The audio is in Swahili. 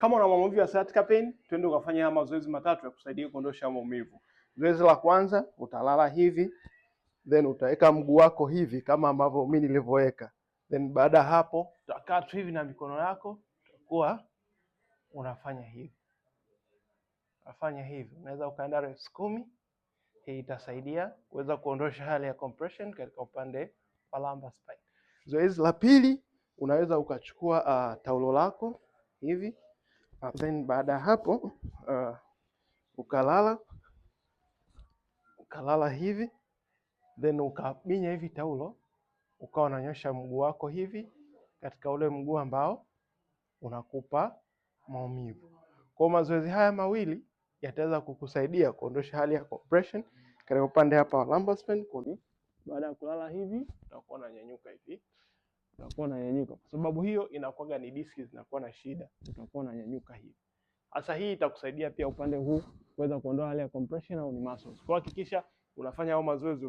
Kama una maumivu ya sciatica pain, twende ukafanya haya mazoezi matatu ya kusaidia kuondosha maumivu. Zoezi la kwanza, utalala hivi, then utaweka mguu wako hivi kama ambavyo mimi nilivyoweka. Then baada ya hapo utakaa tu hivi na mikono yako, utakuwa unafanya hivi. Unafanya hivi. Unaweza ukaenda reps 10. Hii itasaidia kuweza kuondosha hali ya compression katika upande wa lumbar spine. Zoezi la pili, unaweza ukachukua taulo lako hivi, then baada ya hapo ukalala hivi, then ukabinya hivi taulo, ukawa unanyosha mguu wako hivi katika ule mguu ambao unakupa maumivu. Kwa mazoezi haya mawili yataweza kukusaidia kuondosha hali ya compression katika upande hapa wa lumbar spine. Baada ya kulala hivi, utakuwa unanyanyuka hivi. Utakuwa unanyanyuka kwa sababu hiyo inakuwa ni diski zinakuwa na shida. Utakuwa unanyanyuka hivi. Sasa hii itakusaidia pia upande huu kuweza kuondoa hali ya compression au ni muscles. Kwa hakikisha unafanya hao mazoezi